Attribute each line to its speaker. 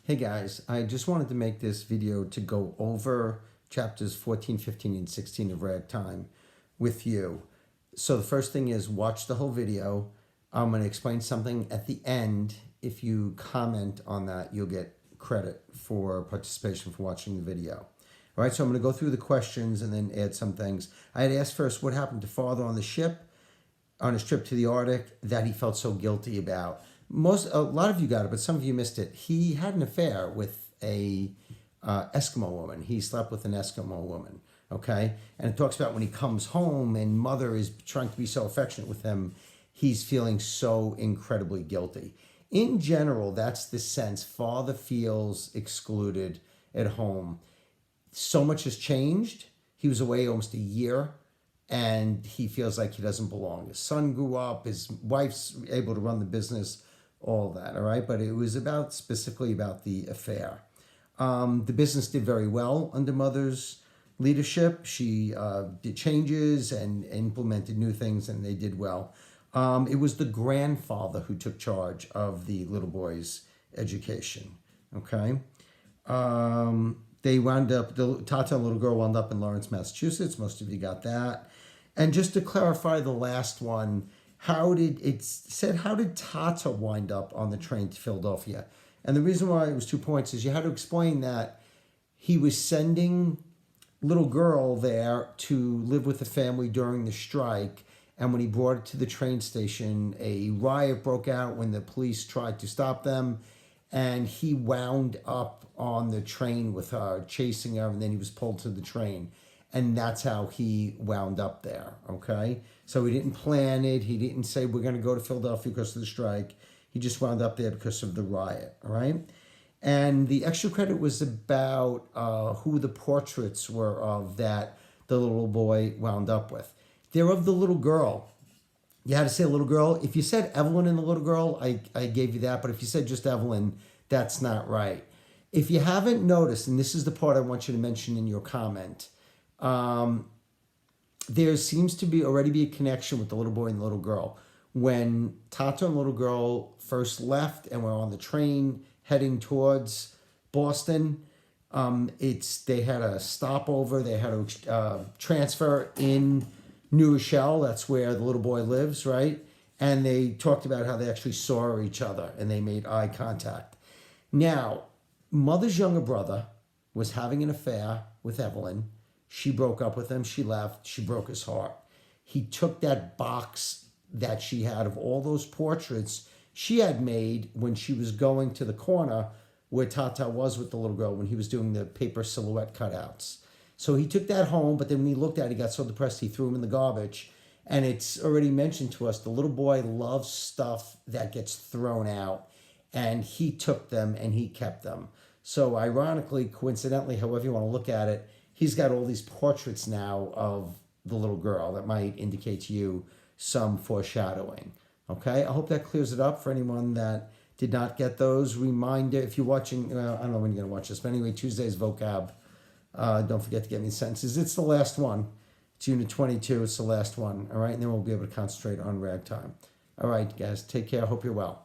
Speaker 1: Hey guys, I just wanted to make this video to go over chapters 14, 15, and 16 of Ragtime with you. So the first thing is watch the whole video. I'm going to explain something at the end. If you comment on that, you'll get credit for participation for watching the video. All right, so I'm going to go through the questions and then add some things. I had asked first what happened to father on the ship, on his trip to the Arctic, that he felt so guilty about. A lot of you got it, but some of you missed it. He had an affair with a Eskimo woman. He slept with an Eskimo woman, okay? And it talks about when he comes home and mother is trying to be so affectionate with him, he's feeling so incredibly guilty. In general, that's the sense. Father feels excluded at home. So much has changed. He was away almost a year, and he feels like he doesn't belong. His son grew up, his wife's able to run the business, all that, all right? But it was specifically about the affair. The business did very well under mother's leadership. She did changes and implemented new things, and they did well. It was the grandfather who took charge of the little boy's education, okay? They wound up, Tata and little girl wound up in Lawrence, Massachusetts. Most of you got that. And just to clarify the last one, how did Tata wind up on the train to Philadelphia? And the reason why it was 2 points is you had to explain that he was sending little girl there to live with the family during the strike. And when he brought it to the train station, a riot broke out when the police tried to stop them. And he wound up on the train with her, chasing her, and then he was pulled to the train. And that's how he wound up there, okay? So he didn't plan it. He didn't say, we're going to go to Philadelphia because of the strike. He just wound up there because of the riot, all right? And the extra credit was about who the portraits were of that the little boy wound up with. They're of the little girl. You had to say a little girl. If you said Evelyn and the little girl, I gave you that. But if you said just Evelyn, that's not right. If you haven't noticed, and this is the part I want you to mention in your comment, there seems to already be a connection with the little boy and the little girl. When Tata and little girl first left and were on the train heading towards Boston, they had a stopover. They had to transfer in New Rochelle. That's where the little boy lives, right? And they talked about how they actually saw each other and they made eye contact. Now, mother's younger brother was having an affair with Evelyn. She broke up with him. She left. She broke his heart. He took that box that she had of all those portraits she had made when she was going to the corner where Tata was with the little girl when he was doing the paper silhouette cutouts. So he took that home, but then when he looked at it, he got so depressed he threw them in the garbage. And it's already mentioned to us, the little boy loves stuff that gets thrown out. And he took them and he kept them. So ironically, coincidentally, however you want to look at it, he's got all these portraits now of the little girl that might indicate to you some foreshadowing. Okay, I hope that clears it up for anyone that did not get those. Reminder, if you're watching, I don't know when you're going to watch this, but anyway, Tuesday's vocab. Don't forget to get me sentences. It's the last one. It's Unit 22. It's the last one. All right, and then we'll be able to concentrate on ragtime. All right, guys, take care. Hope you're well.